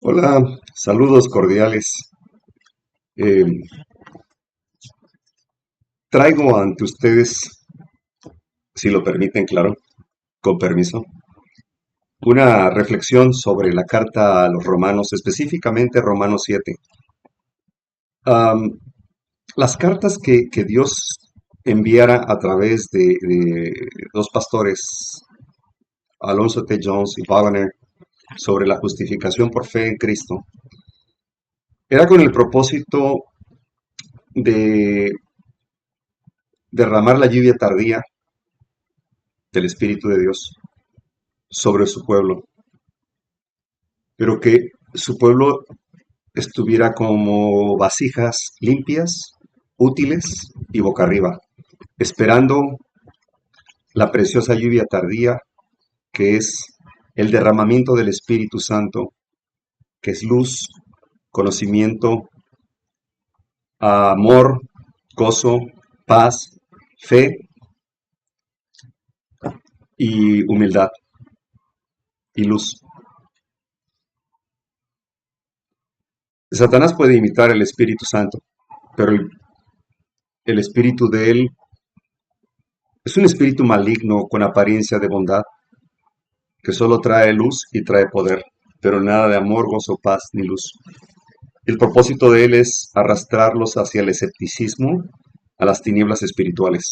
Hola, saludos cordiales. Eh, Traigo ante ustedes, si lo permiten, claro, con permiso, una reflexión sobre la carta a los romanos, específicamente Romanos 7. Am, las cartas que Dios enviara a través de dos pastores, Alonso T. Jones y Wagner, sobre la justificación por fe en Cristo, era con el propósito de derramar la lluvia tardía del Espíritu de Dios sobre su pueblo, pero que su pueblo estuviera como vasijas limpias, útiles y boca arriba, esperando la preciosa lluvia tardía que es el derramamiento del Espíritu Santo, que es luz, conocimiento, amor, gozo, paz, fe y humildad y luz. Satanás puede imitar el Espíritu Santo, pero el espíritu de él es un espíritu maligno con apariencia de bondad, que solo trae luz y trae poder, pero nada de amor, gozo, paz ni luz. El propósito de él es arrastrarlos hacia el escepticismo, a las tinieblas espirituales.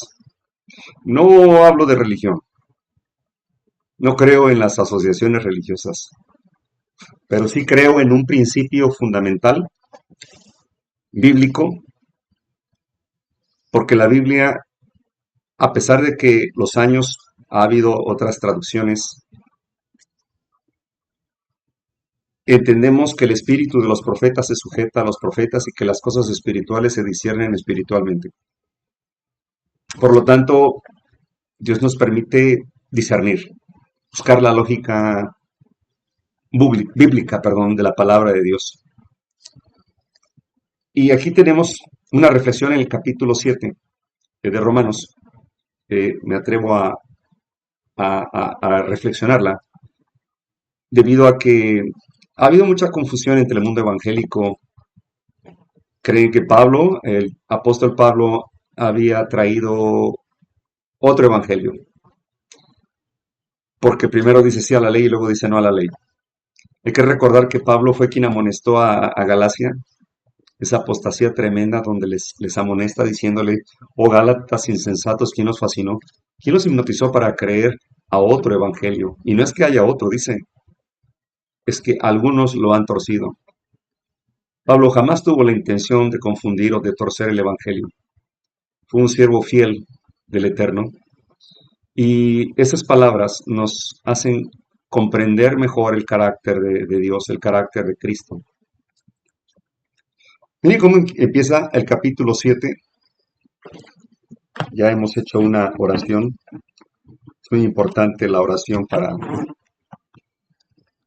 No hablo de religión, no creo en las asociaciones religiosas, pero sí creo en un principio fundamental, bíblico, porque la Biblia, a pesar de que los años ha habido otras traducciones, entendemos que el espíritu de los profetas se sujeta a los profetas y que las cosas espirituales se disciernen espiritualmente. Por lo tanto, Dios nos permite discernir, buscar la lógica bíblica, de la palabra de Dios. Y aquí tenemos una reflexión en el capítulo 7 de Romanos. Me atrevo a reflexionarla debido a que ha habido mucha confusión entre el mundo evangélico. Creen que Pablo, el apóstol Pablo, había traído otro evangelio, porque primero dice sí a la ley y luego dice no a la ley. Hay que recordar que Pablo fue quien amonestó a Galacia, esa apostasía tremenda donde les amonesta diciéndole, oh Gálatas insensatos, ¿quién los fascinó? ¿Quién los hipnotizó para creer a otro evangelio? Y no es que haya otro, dice, es que algunos lo han torcido. Pablo jamás tuvo la intención de confundir o de torcer el evangelio. Fue un siervo fiel del Eterno. Y esas palabras nos hacen comprender mejor el carácter de Dios, el carácter de Cristo. Miren cómo empieza el capítulo 7. Ya hemos hecho una oración. Es muy importante la oración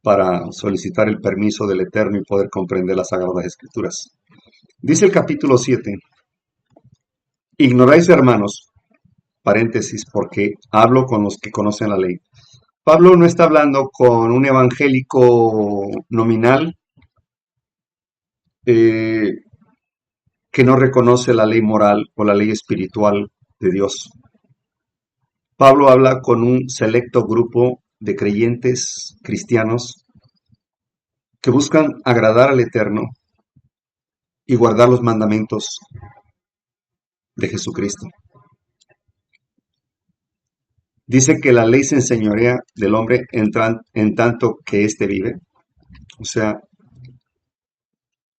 para solicitar el permiso del Eterno y poder comprender las Sagradas Escrituras. Dice el capítulo 7, ignoráis, hermanos, paréntesis, porque hablo con los que conocen la ley. Pablo no está hablando con un evangélico nominal eh, que no reconoce la ley moral o la ley espiritual de Dios. Pablo habla con un selecto grupo de creyentes cristianos que buscan agradar al Eterno y guardar los mandamientos de Jesucristo. Dice que la ley se enseñorea del hombre en tanto que éste vive. O sea,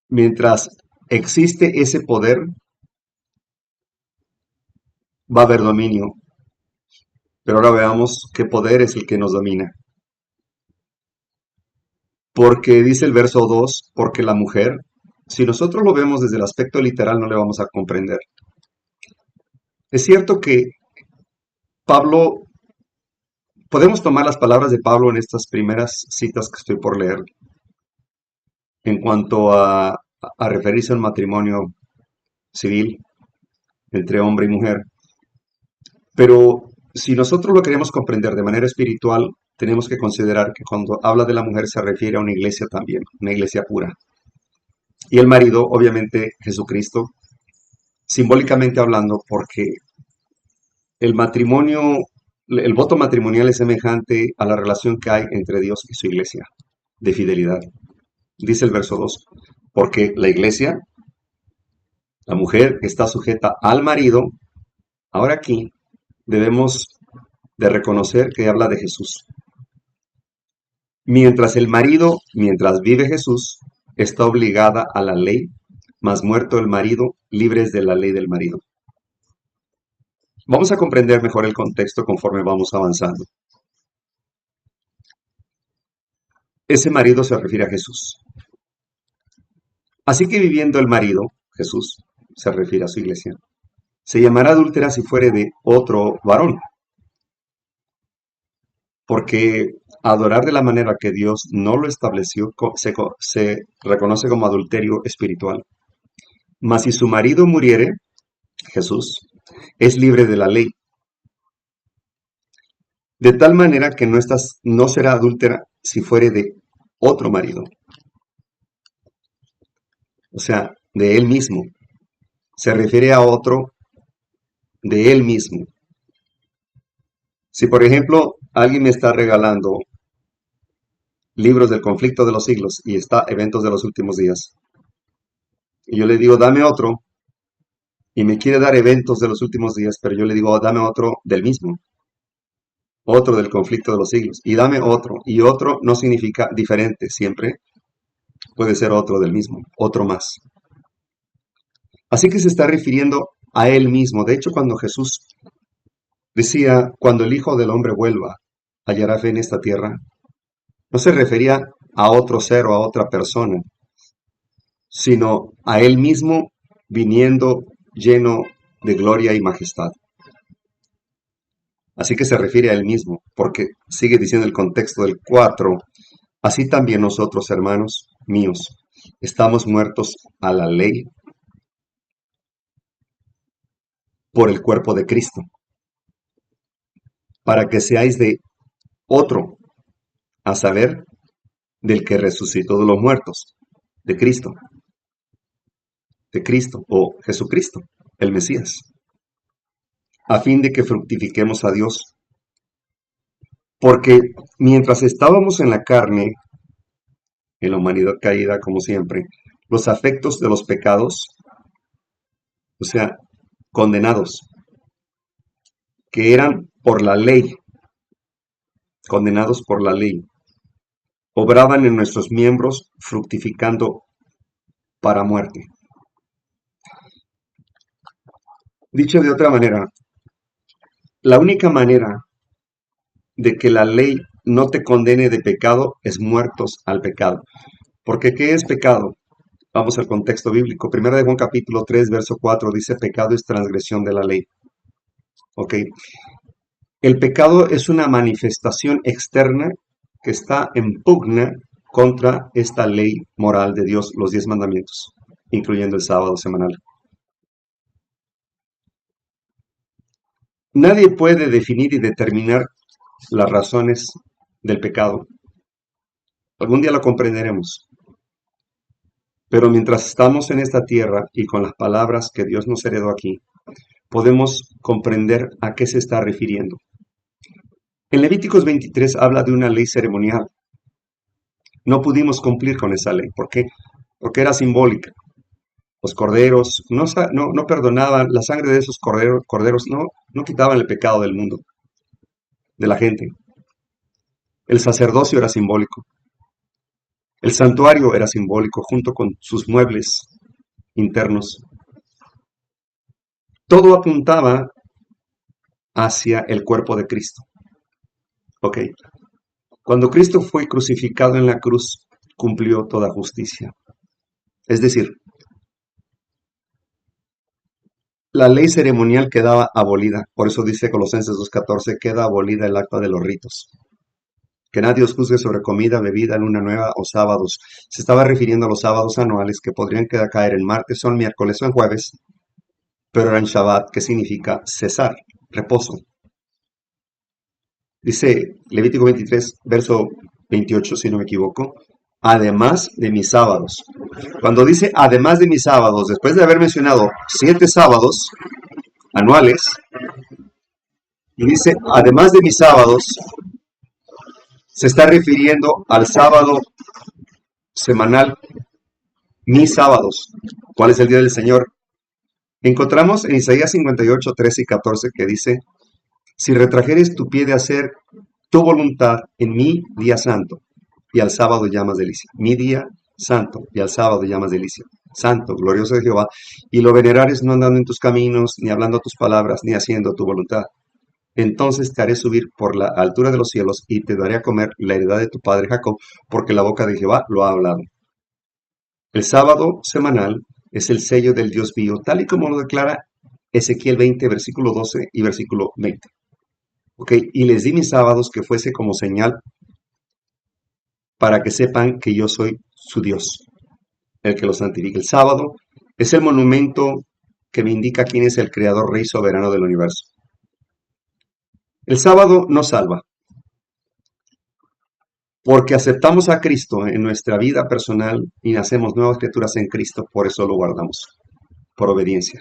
mientras existe ese poder, va a haber dominio. Pero ahora veamos qué poder es el que nos domina. Porque dice el verso 2, porque la mujer, si nosotros lo vemos desde el aspecto literal, no le vamos a comprender. Es cierto que Pablo, podemos tomar las palabras de Pablo en estas primeras citas que estoy por leer, en cuanto a referirse a un matrimonio civil entre hombre y mujer. Pero si nosotros lo queremos comprender de manera espiritual, tenemos que considerar que cuando habla de la mujer se refiere a una iglesia también, una iglesia pura. Y el marido, obviamente, Jesucristo, simbólicamente hablando, porque el matrimonio, el voto matrimonial es semejante a la relación que hay entre Dios y su iglesia, de fidelidad. Dice el verso 2, porque la iglesia, la mujer, está sujeta al marido. Ahora aquí debemos de reconocer que habla de Jesús. Mientras vive Jesús, está obligada a la ley, mas muerto el marido, libres de la ley del marido. Vamos a comprender mejor el contexto conforme vamos avanzando. Ese marido se refiere a Jesús. Así que viviendo el marido, Jesús, se refiere a su iglesia, se llamará adúltera si fuere de otro varón, porque adorar de la manera que Dios no lo estableció se reconoce como adulterio espiritual. Mas si su marido muriere, Jesús, es libre de la ley, de tal manera que no será adúltera si fuere de otro marido, o sea, de él mismo. Se refiere a otro de él mismo. Si, por ejemplo, alguien me está regalando libros del conflicto de los siglos y está eventos de los últimos días, y yo le digo, dame otro, y me quiere dar eventos de los últimos días, pero yo le digo, dame otro del mismo, otro del conflicto de los siglos, y dame otro, y otro no significa diferente, siempre puede ser otro del mismo, otro más. Así que se está refiriendo a él mismo. De hecho, cuando Jesús decía, cuando el Hijo del Hombre vuelva, hallará fe en esta tierra, no se refería a otro ser o a otra persona, sino a él mismo viniendo lleno de gloria y majestad. Así que se refiere a él mismo, porque sigue diciendo el contexto del 4, así también nosotros, hermanos míos, estamos muertos a la ley por el cuerpo de Cristo, para que seáis de otro, a saber, del que resucitó de los muertos, de Cristo o Jesucristo, el Mesías, a fin de que fructifiquemos a Dios. Porque mientras estábamos en la carne, en la humanidad caída como siempre, los afectos de los pecados, o sea, condenados, que eran por la ley, condenados por la ley, obraban en nuestros miembros fructificando para muerte. Dicho de otra manera, la única manera de que la ley no te condene de pecado es muertos al pecado. Porque ¿qué es pecado? Vamos al contexto bíblico. Primera de Juan capítulo 3, verso 4 dice, pecado es transgresión de la ley. Ok. El pecado es una manifestación externa que está en pugna contra esta ley moral de Dios, los 10 mandamientos, incluyendo el sábado semanal. Nadie puede definir y determinar las razones del pecado. Algún día lo comprenderemos. Pero mientras estamos en esta tierra y con las palabras que Dios nos heredó aquí, podemos comprender a qué se está refiriendo. En Levíticos 23 habla de una ley ceremonial. No pudimos cumplir con esa ley. ¿Por qué? Porque era simbólica. Los corderos no perdonaban, la sangre de esos corderos no quitaban el pecado del mundo, de la gente. El sacerdocio era simbólico. El santuario era simbólico junto con sus muebles internos. Todo apuntaba hacia el cuerpo de Cristo. Ok. Cuando Cristo fue crucificado en la cruz, cumplió toda justicia. Es decir, la ley ceremonial quedaba abolida. Por eso dice Colosenses 2:14, queda abolida el acta de los ritos. Que nadie os juzgue sobre comida, bebida, luna nueva o sábados. Se estaba refiriendo a los sábados anuales que podrían caer en martes o en miércoles o en jueves, pero eran Shabbat, que significa cesar, reposo. Dice Levítico 23, verso 28, si no me equivoco, además de mis sábados. Cuando dice además de mis sábados, después de haber mencionado 7 sábados anuales, y dice además de mis sábados, se está refiriendo al sábado semanal, mis sábados. ¿Cuál es el día del Señor? Encontramos en Isaías 58, 13 y 14 que dice, si retrajeres tu pie de hacer tu voluntad en mi día santo, y al sábado llamas delicia. Mi día santo, y al sábado llamas delicia. Santo, glorioso de Jehová, y lo venerares no andando en tus caminos, ni hablando tus palabras, ni haciendo tu voluntad. Entonces te haré subir por la altura de los cielos, y te daré a comer la heredad de tu padre Jacob, porque la boca de Jehová lo ha hablado. El sábado semanal es el sello del Dios vivo, tal y como lo declara Ezequiel 20, versículo 12 y versículo 20. Okay, y les di mis sábados que fuese como señal para que sepan que yo soy su Dios, el que los santifica. El sábado es el monumento que me indica quién es el creador, rey soberano del universo. El sábado nos salva, porque aceptamos a Cristo en nuestra vida personal y nacemos nuevas criaturas en Cristo, por eso lo guardamos, por obediencia.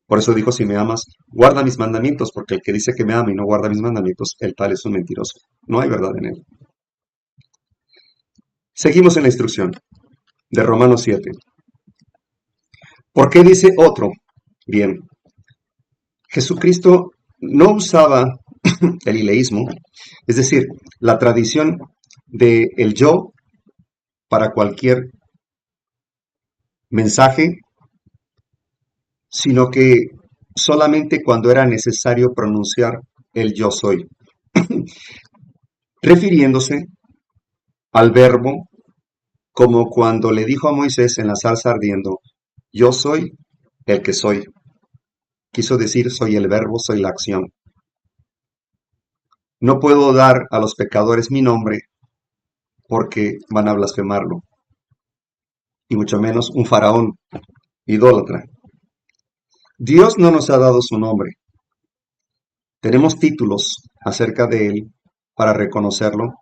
Por eso dijo, si me amas, guarda mis mandamientos, porque el que dice que me ama y no guarda mis mandamientos, el tal es un mentiroso. No hay verdad en él. Seguimos en la instrucción de Romanos 7. ¿Por qué dice otro? Bien, Jesucristo no usaba el ileísmo, es decir, la tradición del yo para cualquier mensaje, sino que solamente cuando era necesario pronunciar el yo soy, refiriéndose al verbo como cuando le dijo a Moisés en la zarza ardiendo, yo soy el que soy. Quiso decir, soy el verbo, soy la acción. No puedo dar a los pecadores mi nombre porque van a blasfemarlo, y mucho menos un faraón idólatra. Dios no nos ha dado su nombre. Tenemos títulos acerca de él para reconocerlo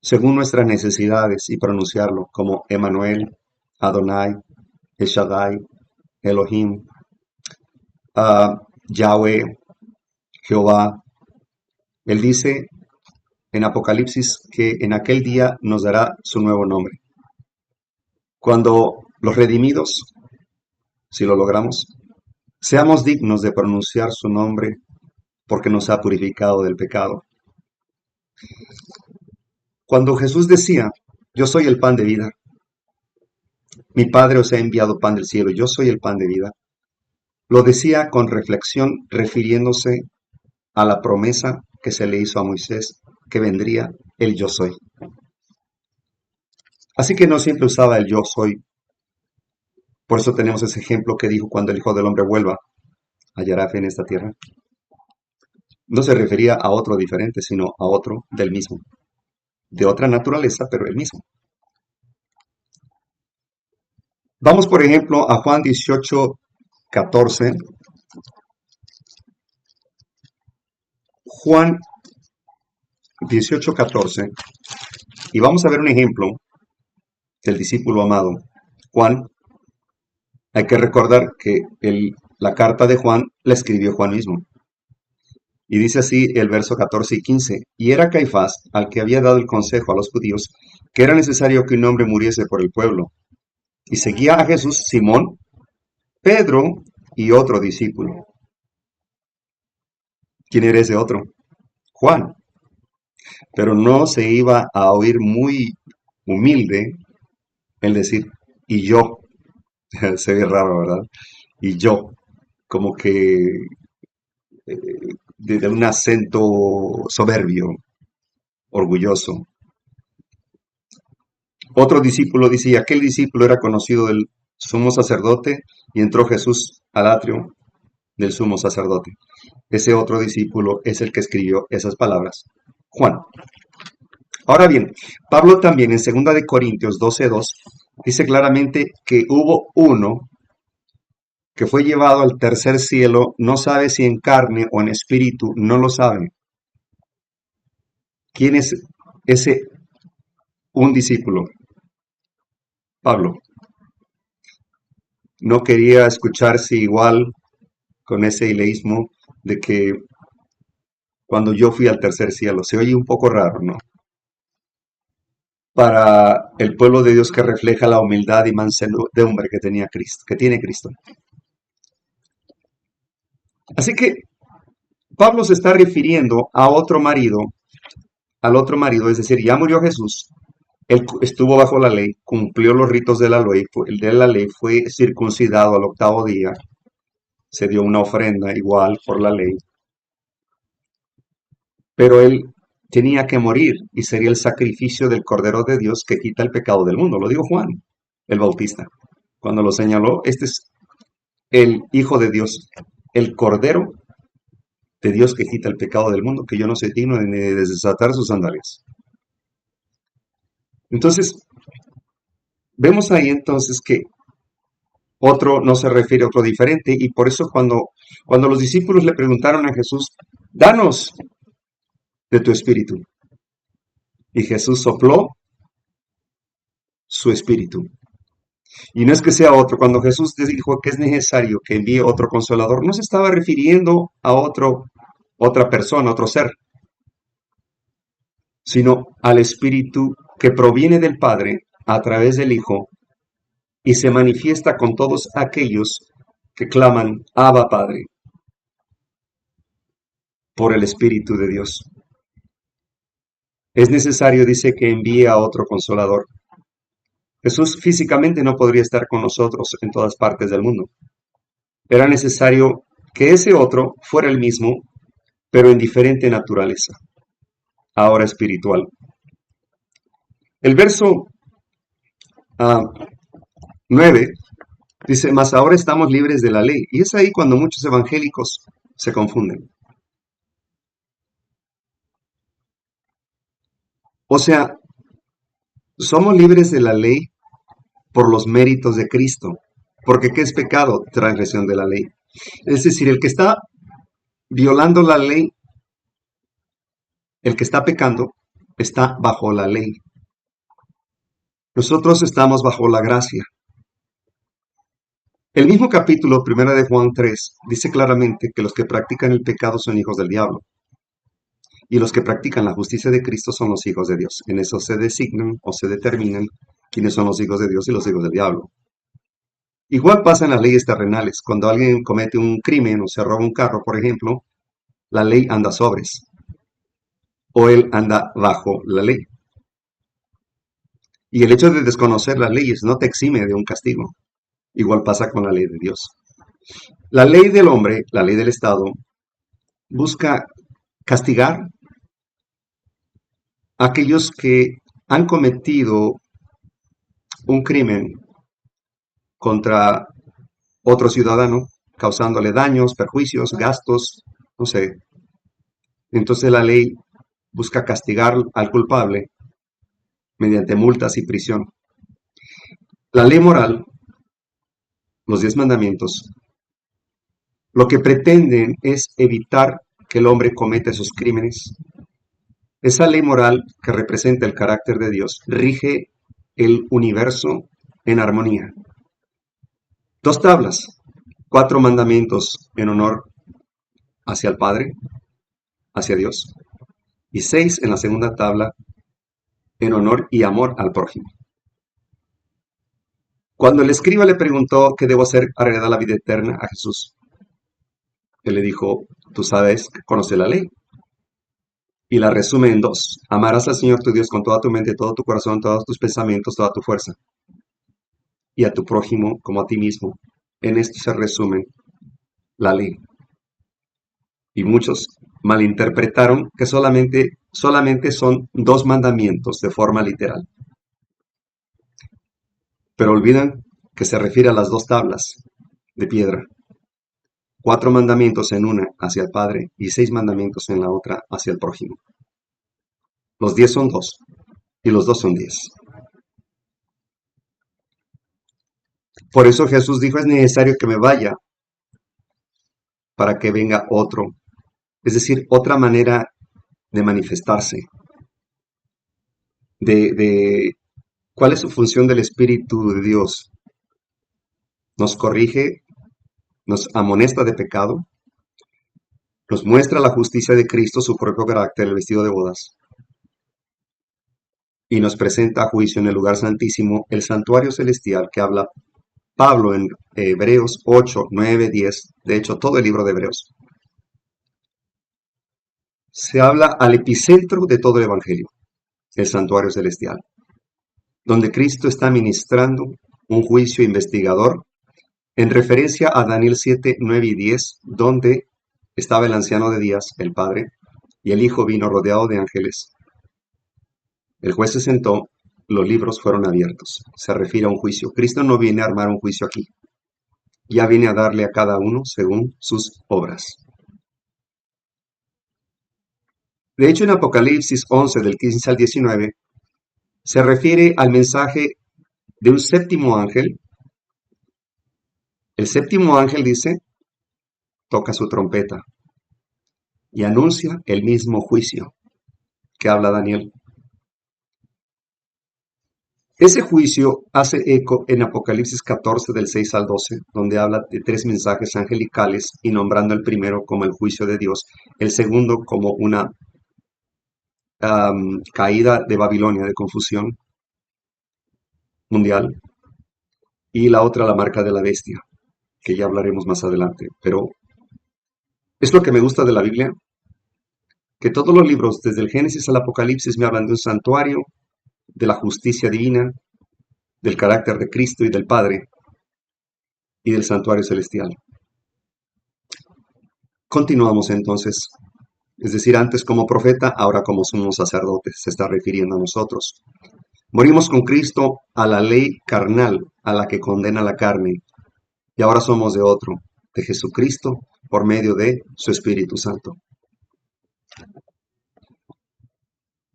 según nuestras necesidades y pronunciarlo como Emanuel, Adonai, El Shaddai, Elohim, Yahweh, Jehová. Él dice en Apocalipsis que en aquel día nos dará su nuevo nombre. Cuando los redimidos, si lo logramos, seamos dignos de pronunciar su nombre porque nos ha purificado del pecado. Cuando Jesús decía, yo soy el pan de vida, mi Padre os ha enviado pan del cielo, yo soy el pan de vida, lo decía con reflexión refiriéndose a la promesa que se le hizo a Moisés, que vendría el yo soy. Así que no siempre usaba el yo soy. Por eso tenemos ese ejemplo que dijo, cuando el Hijo del Hombre vuelva, hallará fe en esta tierra. No se refería a otro diferente, sino a otro del mismo. De otra naturaleza, pero el mismo. Vamos, por ejemplo, a Juan 18, 14. Juan 18, 14. Y vamos a ver un ejemplo del discípulo amado, Juan. Hay que recordar que la carta de Juan la escribió Juan mismo. Y dice así el verso 14 y 15. Y era Caifás, al que había dado el consejo a los judíos, que era necesario que un hombre muriese por el pueblo. Y seguía a Jesús Simón, Pedro y otro discípulo. ¿Quién era ese otro? Juan. Pero no se iba a oír muy humilde el decir, y yo. Se ve raro, ¿verdad? Y yo. Como que de un acento soberbio, orgulloso. Otro discípulo dice, y aquel discípulo era conocido del sumo sacerdote, y entró Jesús al atrio del sumo sacerdote. Ese otro discípulo es el que escribió esas palabras, Juan. Ahora bien, Pablo también en 2 de Corintios 12:2 dice claramente que hubo uno que fue llevado al tercer cielo, no sabe si en carne o en espíritu, no lo sabe. ¿Quién es ese un discípulo? Pablo. No quería escucharse igual con ese ileísmo de que cuando yo fui al tercer cielo. Se oye un poco raro, ¿no? Para el pueblo de Dios que refleja la humildad y mansedumbre que tenía Cristo, que tiene Cristo. Así que Pablo se está refiriendo a otro marido, al otro marido, es decir, ya murió Jesús, él estuvo bajo la ley, cumplió los ritos de la ley, el de la ley fue circuncidado al octavo día, se dio una ofrenda igual por la ley, pero él tenía que morir y sería el sacrificio del Cordero de Dios que quita el pecado del mundo. Lo dijo Juan, el Bautista, cuando lo señaló, este es el Hijo de Dios, el Cordero de Dios que quita el pecado del mundo, que yo no soy digno ni de desatar sus sandalias. Entonces, vemos ahí entonces que otro no se refiere a otro diferente, y por eso cuando los discípulos le preguntaron a Jesús, danos de tu espíritu, y Jesús sopló su espíritu. Y no es que sea otro, cuando Jesús dijo que es necesario que envíe otro consolador, no se estaba refiriendo a otra persona, otro ser, sino al espíritu que proviene del Padre a través del Hijo y se manifiesta con todos aquellos que claman Abba Padre por el Espíritu de Dios. Es necesario, dice, que envíe a otro consolador. Jesús físicamente no podría estar con nosotros en todas partes del mundo. Era necesario que ese otro fuera el mismo, pero en diferente naturaleza, ahora espiritual. El verso 9 dice, mas ahora estamos libres de la ley. Y es ahí cuando muchos evangélicos se confunden. O sea, somos libres de la ley por los méritos de Cristo. Porque ¿qué es pecado? Transgresión de la ley. Es decir, el que está violando la ley, el que está pecando, está bajo la ley. Nosotros estamos bajo la gracia. El mismo capítulo, 1 de Juan 3, dice claramente que los que practican el pecado son hijos del diablo. Y los que practican la justicia de Cristo son los hijos de Dios. En eso se designan o se determinan quiénes son los hijos de Dios y los hijos del diablo. Igual pasa en las leyes terrenales. Cuando alguien comete un crimen o se roba un carro, por ejemplo, la ley anda sobres. O él anda bajo la ley. Y el hecho de desconocer las leyes no te exime de un castigo. Igual pasa con la ley de Dios. La ley del hombre, la ley del Estado, busca castigar a aquellos que han cometido un crimen contra otro ciudadano, causándole daños, perjuicios, gastos, no sé. Entonces la ley busca castigar al culpable mediante multas y prisión. La ley moral, los 10 mandamientos, lo que pretenden es evitar que el hombre cometa esos crímenes. Esa ley moral que representa el carácter de Dios rige el universo en armonía. 2 tablas, 4 mandamientos en honor hacia el Padre, hacia Dios, y 6 en la segunda tabla en honor y amor al prójimo. Cuando el escriba le preguntó qué debo hacer para heredar la vida eterna a Jesús, él le dijo, tú sabes, conoce la ley. Y la resume en 2. Amarás al Señor tu Dios con toda tu mente, todo tu corazón, todos tus pensamientos, toda tu fuerza. Y a tu prójimo como a ti mismo. En esto se resume la ley. Y muchos malinterpretaron que solamente son 2 mandamientos de forma literal. Pero olvidan que se refiere a las 2 tablas de piedra. 4 mandamientos en una hacia el Padre y 6 mandamientos en la otra hacia el prójimo. Los 10 son 2 y los 2 son 10. Por eso Jesús dijo, es necesario que me vaya para que venga otro. Es decir, otra manera de manifestarse. de cuál es su función del Espíritu de Dios. Nos corrige, nos amonesta de pecado, nos muestra la justicia de Cristo, su propio carácter, el vestido de bodas, y nos presenta a juicio en el lugar santísimo, el santuario celestial que habla Pablo en Hebreos 8, 9, 10, de hecho todo el libro de Hebreos. Se habla al epicentro de todo el Evangelio, el santuario celestial, donde Cristo está ministrando un juicio investigador en referencia a Daniel 7, 9 y 10, donde estaba el anciano de días, el Padre, y el Hijo vino rodeado de ángeles. El juez se sentó, los libros fueron abiertos. Se refiere a un juicio. Cristo no viene a armar un juicio aquí, ya viene a darle a cada uno según sus obras. De hecho, en Apocalipsis 11, del 15 al 19, se refiere al mensaje de un séptimo ángel. El séptimo ángel dice, toca su trompeta y anuncia el mismo juicio que habla Daniel. Ese juicio hace eco en Apocalipsis 14 del 6 al 12, donde habla de tres mensajes angelicales y nombrando el primero como el juicio de Dios, el segundo como una caída de Babilonia, de confusión mundial, y la otra la marca de la bestia, que ya hablaremos más adelante. Pero es lo que me gusta de la Biblia, que todos los libros, desde el Génesis al Apocalipsis, me hablan de un santuario, de la justicia divina, del carácter de Cristo y del Padre, y del santuario celestial. Continuamos entonces. Es decir, antes como profeta, ahora como sumo sacerdote, se está refiriendo a nosotros. Morimos con Cristo a la ley carnal, a la que condena la carne, y ahora somos de otro, de Jesucristo, por medio de su Espíritu Santo.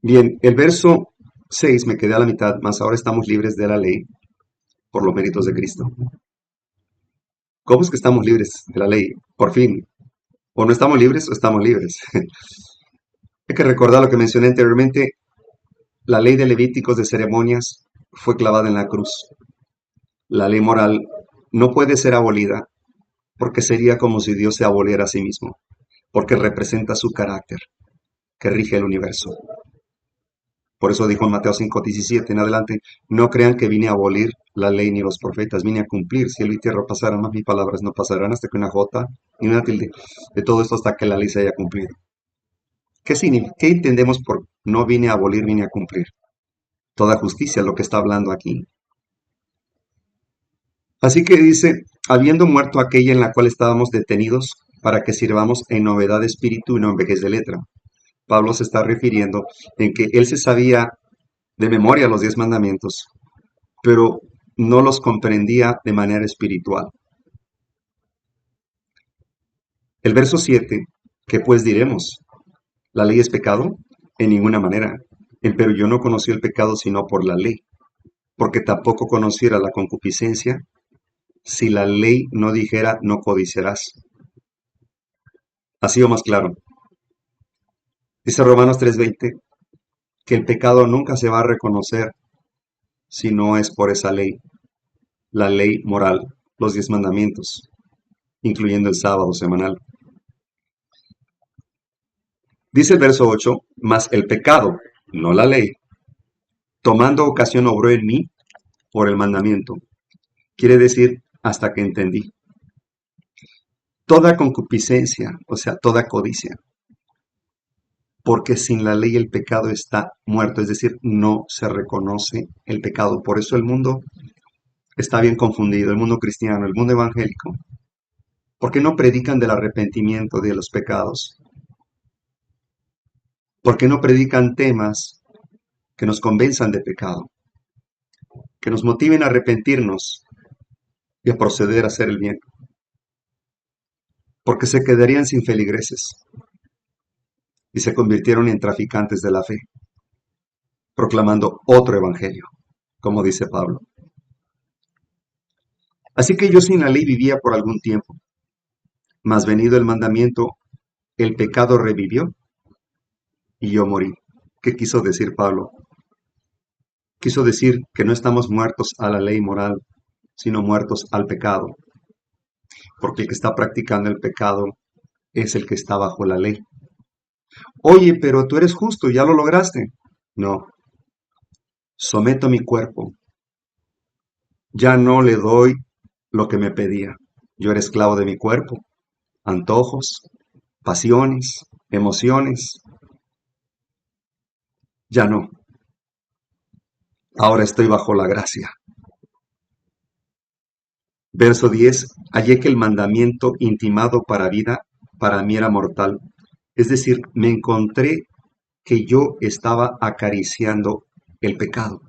Bien, el verso 6 me quedé a la mitad, mas ahora estamos libres de la ley por los méritos de Cristo. ¿Cómo es que estamos libres de la ley? Por fin. O no estamos libres o estamos libres. Hay que recordar lo que mencioné anteriormente. La ley de Levíticos de ceremonias fue clavada en la cruz. La ley moral no puede ser abolida porque sería como si Dios se aboliera a sí mismo, porque representa su carácter que rige el universo. Por eso dijo en Mateo 5:17 en adelante, no crean que vine a abolir la ley ni los profetas, vine a cumplir. Cielo y tierra pasarán, más mis palabras no pasarán hasta que una jota y una tilde. De todo esto hasta que la ley se haya cumplido. ¿Qué significa? ¿Qué entendemos por no vine a abolir, vine a cumplir? Toda justicia, lo que está hablando aquí. Así que dice, habiendo muerto aquella en la cual estábamos detenidos, para que sirvamos en novedad de espíritu y no en vejez de letra. Pablo se está refiriendo en que él se sabía de memoria los 10 mandamientos, pero no los comprendía de manera espiritual. El verso 7, ¿qué pues diremos? ¿La ley es pecado? En ninguna manera. Pero yo no conocí el pecado sino por la ley, porque tampoco conociera la concupiscencia si la ley no dijera no codiciarás. Así o más claro. Dice Romanos 3:20 que el pecado nunca se va a reconocer si no es por esa ley, la ley moral, los 10 mandamientos, incluyendo el sábado semanal. Dice el verso 8, mas el pecado, no la ley, tomando ocasión obró en mí por el mandamiento. Quiere decir, hasta que entendí. Toda concupiscencia, o sea, toda codicia, porque sin la ley el pecado está muerto, es decir, no se reconoce el pecado. Por eso el mundo está bien confundido, el mundo cristiano, el mundo evangélico, porque no predican del arrepentimiento de los pecados, porque no predican temas que nos convenzan de pecado, que nos motiven a arrepentirnos y a proceder a hacer el bien, porque se quedarían sin feligreses y se convirtieron en traficantes de la fe, proclamando otro evangelio, como dice Pablo. Así que yo sin la ley vivía por algún tiempo, mas venido el mandamiento, el pecado revivió y yo morí. ¿Qué quiso decir Pablo? Quiso decir que no estamos muertos a la ley moral, sino muertos al pecado, porque el que está practicando el pecado es el que está bajo la ley. Oye, pero tú eres justo, ya lo lograste. No, someto mi cuerpo, ya no le doy lo que me pedía. Yo era esclavo de mi cuerpo, antojos, pasiones, emociones. Ya no, ahora estoy bajo la gracia. Verso 10. Hallé que el mandamiento intimado para vida para mí era mortal. Es decir, me encontré que yo estaba acariciando el pecado.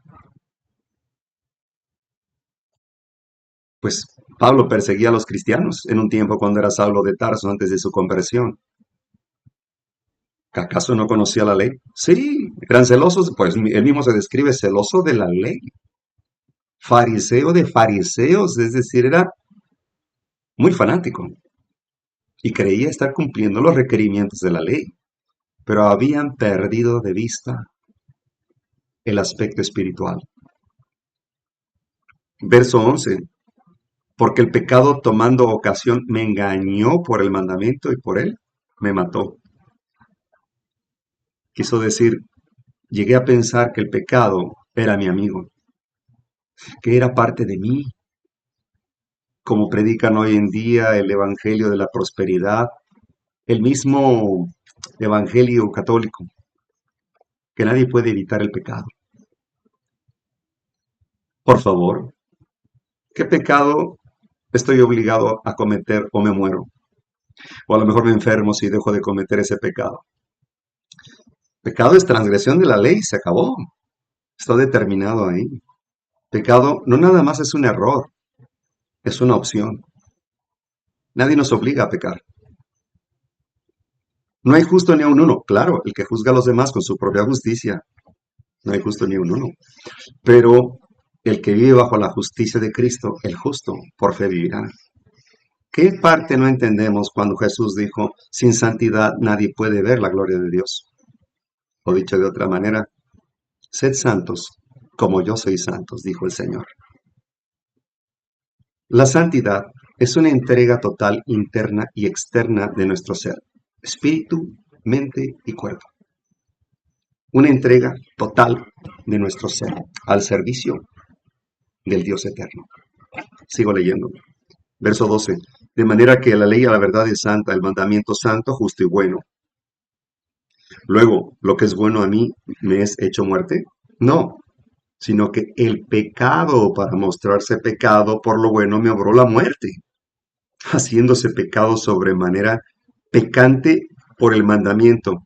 Pues Pablo perseguía a los cristianos en un tiempo cuando era Saulo de Tarso antes de su conversión. ¿Acaso no conocía la ley? Sí, eran celosos, pues él mismo se describe celoso de la ley. Fariseo de fariseos, es decir, era muy fanático y creía estar cumpliendo los requerimientos de la ley, pero habían perdido de vista el aspecto espiritual. Verso 11. Porque el pecado tomando ocasión me engañó por el mandamiento y por él me mató. Quiso decir, llegué a pensar que el pecado era mi amigo, que era parte de mí, como predican hoy en día el Evangelio de la Prosperidad, el mismo Evangelio católico, que nadie puede evitar el pecado. Por favor, ¿qué pecado estoy obligado a cometer o me muero? O a lo mejor me enfermo si dejo de cometer ese pecado. Pecado es transgresión de la ley, se acabó. Está determinado ahí. Pecado no nada más es un error, es una opción. Nadie nos obliga a pecar. No hay justo ni a un uno. Claro, el que juzga a los demás con su propia justicia. No hay justo ni un uno. Pero el que vive bajo la justicia de Cristo, el justo, por fe vivirá. ¿Qué parte no entendemos cuando Jesús dijo, sin santidad nadie puede ver la gloria de Dios? O dicho de otra manera, sed santos, como yo soy santos, dijo el Señor. La santidad es una entrega total interna y externa de nuestro ser, espíritu, mente y cuerpo. Una entrega total de nuestro ser al servicio del Dios eterno. Sigo leyendo. Verso 12. De manera que la ley a la verdad es santa, el mandamiento santo, justo y bueno. Luego, ¿lo que es bueno a mí me es hecho muerte? No, sino que el pecado para mostrarse pecado por lo bueno me obró la muerte, haciéndose pecado sobremanera pecante por el mandamiento,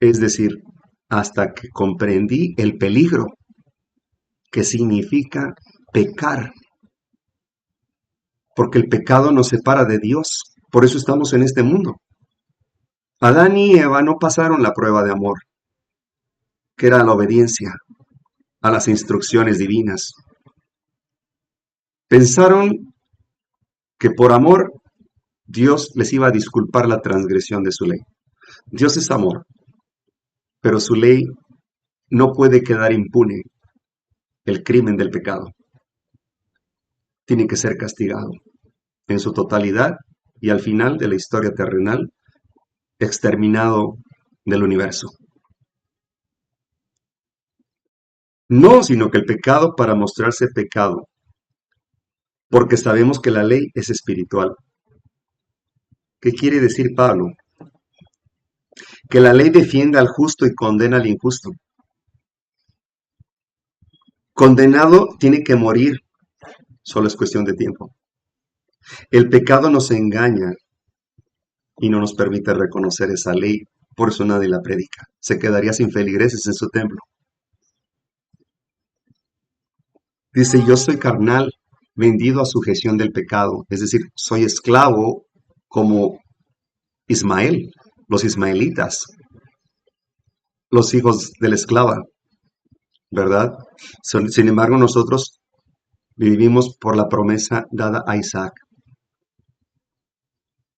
es decir, hasta que comprendí el peligro que significa pecar, porque el pecado nos separa de Dios, por eso estamos en este mundo. Adán y Eva no pasaron la prueba de amor, que era la obediencia a las instrucciones divinas. Pensaron que por amor Dios les iba a disculpar la transgresión de su ley. Dios es amor, pero su ley no puede quedar impune. El crimen del pecado tiene que ser castigado en su totalidad y al final de la historia terrenal, exterminado del universo. No, sino que el pecado para mostrarse pecado, porque sabemos que la ley es espiritual. ¿Qué quiere decir Pablo? Que la ley defiende al justo y condena al injusto. Condenado tiene que morir, solo es cuestión de tiempo. El pecado nos engaña y no nos permite reconocer esa ley, por eso nadie la predica. Se quedaría sin feligreses en su templo. Dice, yo soy carnal, vendido a sujeción del pecado, es decir, soy esclavo como Ismael, los ismaelitas, los hijos de la esclava, ¿verdad? Sin embargo, nosotros vivimos por la promesa dada a Isaac,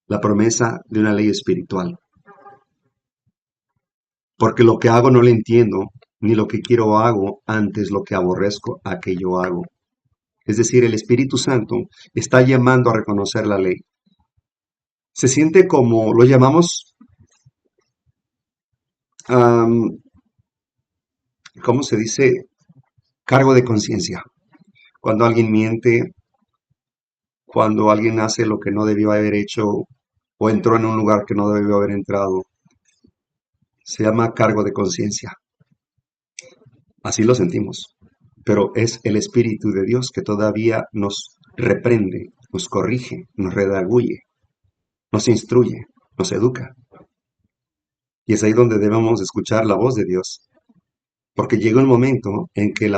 la promesa de una ley espiritual. Porque lo que hago no lo entiendo, ni lo que quiero hago, antes lo que aborrezco, aquello hago. Es decir, el Espíritu Santo está llamando a reconocer la ley. Se siente como, lo llamamos, am, ¿cómo se dice? Cargo de conciencia. Cuando alguien miente, cuando alguien hace lo que no debió haber hecho o entró en un lugar que no debió haber entrado, se llama cargo de conciencia. Así lo sentimos. Pero es el Espíritu de Dios que todavía nos reprende, nos corrige, nos redarguye, nos instruye, nos educa. Y es ahí donde debemos escuchar la voz de Dios. Porque llega un momento en que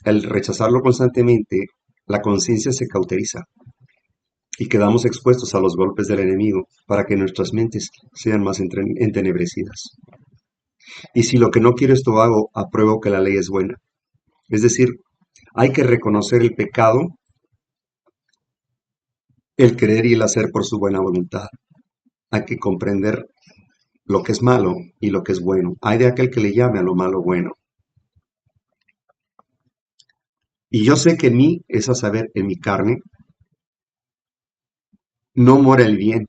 el rechazarlo constantemente, la conciencia se cauteriza y quedamos expuestos a los golpes del enemigo para que nuestras mentes sean más entenebrecidas. Y si lo que no quiero esto hago, apruebo que la ley es buena. Es decir, hay que reconocer el pecado, el querer y el hacer por su buena voluntad. Hay que comprender lo que es malo y lo que es bueno. Hay de aquel que le llame a lo malo bueno. Y yo sé que en mí, es a saber, en mi carne, no mora el bien,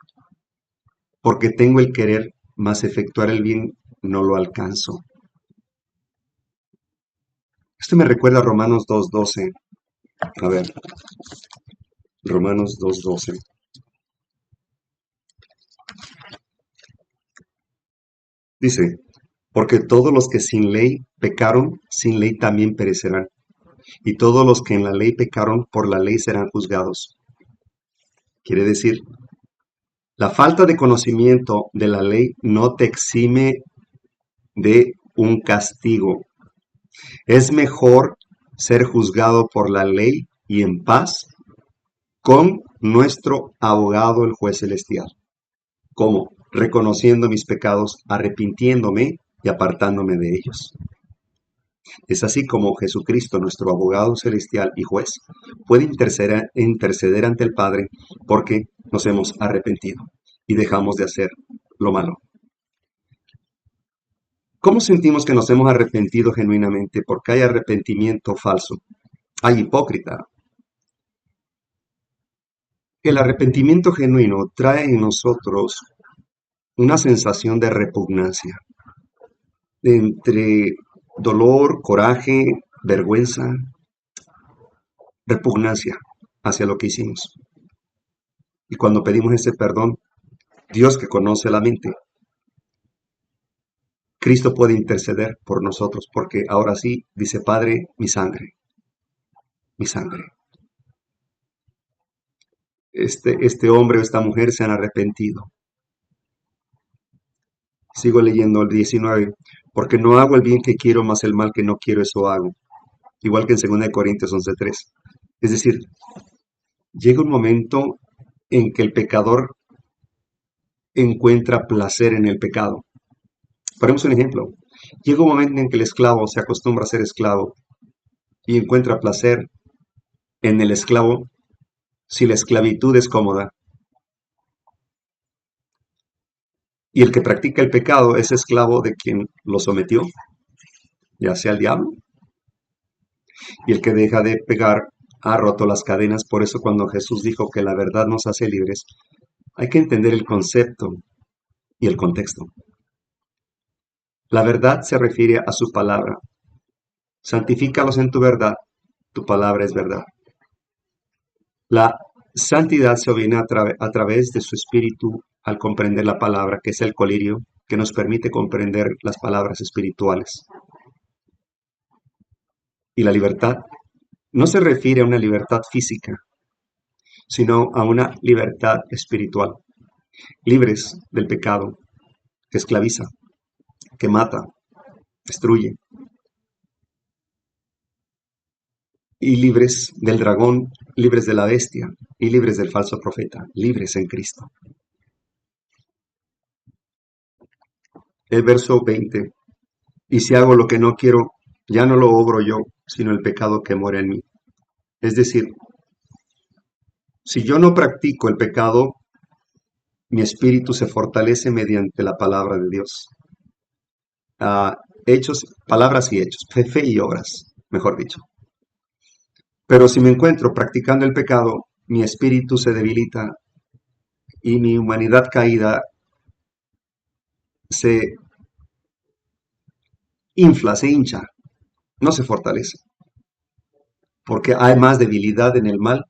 porque tengo el querer, mas efectuar el bien no lo alcanzo. Esto me recuerda a Romanos 2:12. A ver, Romanos 2:12. Dice, porque todos los que sin ley pecaron, sin ley también perecerán. Y todos los que en la ley pecaron, por la ley serán juzgados. Quiere decir, la falta de conocimiento de la ley no te exime de un castigo. Es mejor ser juzgado por la ley y en paz con nuestro abogado, el juez celestial. ¿Cómo? Reconociendo mis pecados, arrepintiéndome y apartándome de ellos. Es así como Jesucristo, nuestro abogado celestial y juez, puede interceder ante el Padre porque nos hemos arrepentido y dejamos de hacer lo malo. ¿Cómo sentimos que nos hemos arrepentido genuinamente? Porque hay arrepentimiento falso, hay hipócrita. El arrepentimiento genuino trae en nosotros una sensación de repugnancia, entre dolor, coraje, vergüenza, repugnancia hacia lo que hicimos. Y cuando pedimos ese perdón, Dios que conoce la mente, Cristo puede interceder por nosotros, porque ahora sí, dice Padre, mi sangre, mi sangre. Este hombre o esta mujer se han arrepentido. Sigo leyendo el 19, porque no hago el bien que quiero, más el mal que no quiero, eso hago. Igual que en 2 Corintios 11:3. Es decir, llega un momento en que el pecador encuentra placer en el pecado. Ponemos un ejemplo. Llega un momento en que el esclavo se acostumbra a ser esclavo y encuentra placer en el esclavo si la esclavitud es cómoda. Y el que practica el pecado es esclavo de quien lo sometió, ya sea el diablo. Y el que deja de pecar ha roto las cadenas. Por eso cuando Jesús dijo que la verdad nos hace libres, hay que entender el concepto y el contexto. La verdad se refiere a su palabra. Santifícalos en tu verdad, tu palabra es verdad. La santidad se obtiene a través de su espíritu al comprender la palabra, que es el colirio, que nos permite comprender las palabras espirituales. Y la libertad no se refiere a una libertad física, sino a una libertad espiritual, libres del pecado, que esclaviza, que mata, destruye, y libres del dragón, libres de la bestia, y libres del falso profeta, libres en Cristo. El verso 20. Y si hago lo que no quiero, ya no lo obro yo, sino el pecado que mora en mí. Es decir, si yo no practico el pecado, mi espíritu se fortalece mediante la palabra de Dios. hechos, palabras y hechos, fe y obras, mejor dicho. Pero si me encuentro practicando el pecado, mi espíritu se debilita y mi humanidad caída se infla, se hincha, no se fortalece, porque hay más debilidad en el mal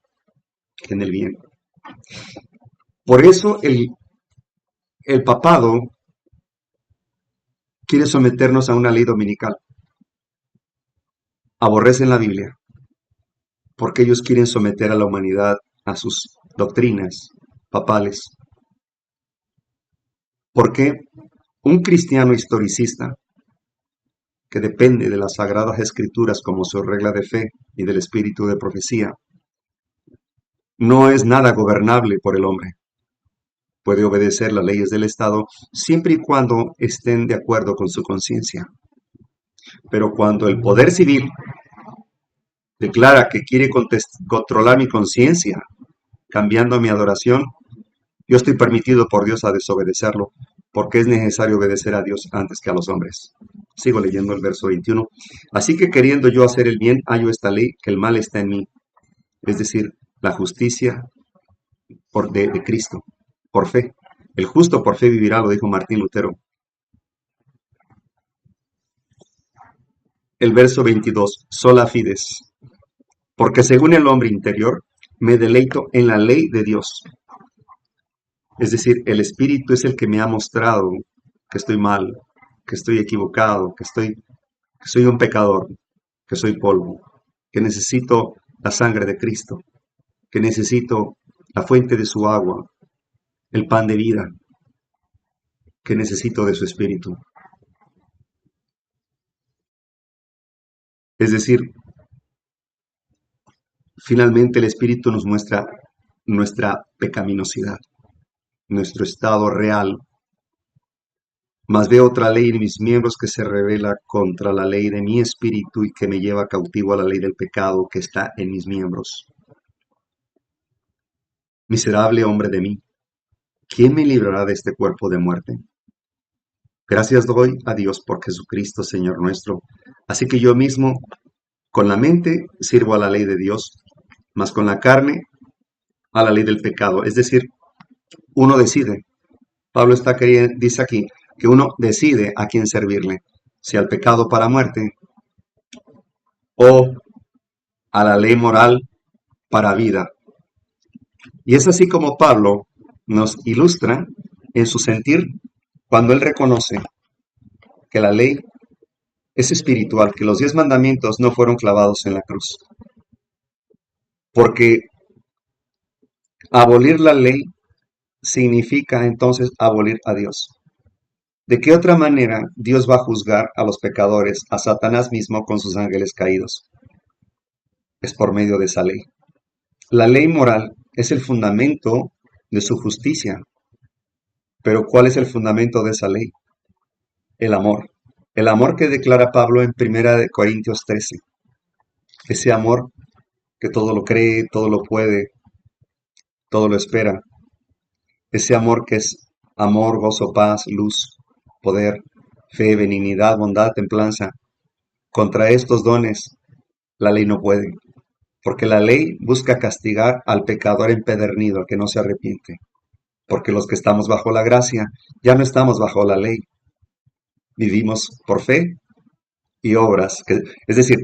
que en el bien. Por eso el papado quiere someternos a una ley dominical. Aborrecen la Biblia porque ellos quieren someter a la humanidad a sus doctrinas papales. Porque un cristiano historicista que depende de las sagradas escrituras como su regla de fe y del espíritu de profecía, no es nada gobernable por el hombre. Puede obedecer las leyes del Estado siempre y cuando estén de acuerdo con su conciencia. Pero cuando el poder civil declara que quiere controlar mi conciencia, cambiando mi adoración, yo estoy permitido por Dios a desobedecerlo, porque es necesario obedecer a Dios antes que a los hombres. Sigo leyendo el verso 21. Así que queriendo yo hacer el bien, hallo esta ley, que el mal está en mí, es decir, la justicia de Cristo, por fe. El justo por fe vivirá, lo dijo Martín Lutero. El verso 22, sola fides, porque según el hombre interior, me deleito en la ley de Dios. Es decir, el Espíritu es el que me ha mostrado que estoy mal, que estoy equivocado, que soy un pecador, que soy polvo, que necesito la sangre de Cristo, que necesito la fuente de su agua, el pan de vida, que necesito de su Espíritu. Es decir, finalmente el Espíritu nos muestra nuestra pecaminosidad, nuestro estado real. Mas veo otra ley en mis miembros que se revela contra la ley de mi espíritu y que me lleva cautivo a la ley del pecado que está en mis miembros. Miserable hombre de mí, ¿quién me librará de este cuerpo de muerte? Gracias doy a Dios por Jesucristo, Señor nuestro. Así que yo mismo, con la mente, sirvo a la ley de Dios, mas con la carne, a la ley del pecado. Es decir, uno decide. Pablo dice aquí que uno decide a quién servirle, si al pecado para muerte o a la ley moral para vida. Y es así como Pablo nos ilustra en su sentir cuando él reconoce que la ley es espiritual, que los 10 mandamientos no fueron clavados en la cruz. Porque abolir la ley significa entonces abolir a Dios. ¿De qué otra manera Dios va a juzgar a los pecadores, a Satanás mismo con sus ángeles caídos? Es por medio de esa ley. La ley moral es el fundamento de su justicia. Pero ¿cuál es el fundamento de esa ley? El amor. El amor que declara Pablo en 1 Corintios 13. Ese amor que todo lo cree, todo lo puede, todo lo espera. Ese amor que es amor, gozo, paz, luz, poder, fe, benignidad, bondad, templanza. Contra estos dones la ley no puede, porque la ley busca castigar al pecador empedernido, al que no se arrepiente. Porque los que estamos bajo la gracia ya no estamos bajo la ley. Vivimos por fe y obras, es decir,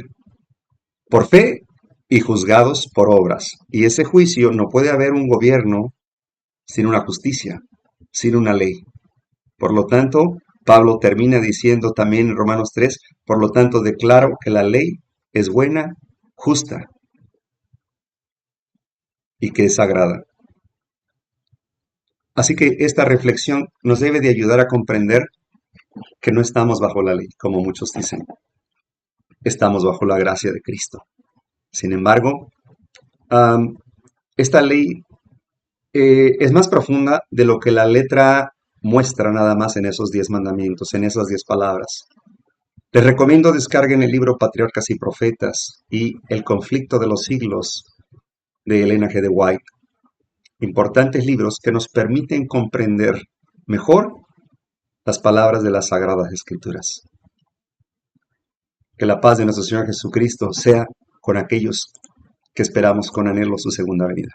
por fe y juzgados por obras. Y ese juicio no puede haber un gobierno sin una justicia, sin una ley. Por lo tanto, Pablo termina diciendo también en Romanos 3, por lo tanto declaro que la ley es buena, justa y que es sagrada. Así que esta reflexión nos debe de ayudar a comprender que no estamos bajo la ley, como muchos dicen. Estamos bajo la gracia de Cristo. Sin embargo, esta ley es más profunda de lo que la letra muestra nada más en esos 10 mandamientos, en esas 10 palabras. Les recomiendo descarguen el libro Patriarcas y Profetas y El conflicto de los siglos de Elena G. de White. Importantes libros que nos permiten comprender mejor las palabras de las Sagradas Escrituras. Que la paz de nuestro Señor Jesucristo sea con aquellos que esperamos con anhelo su segunda venida.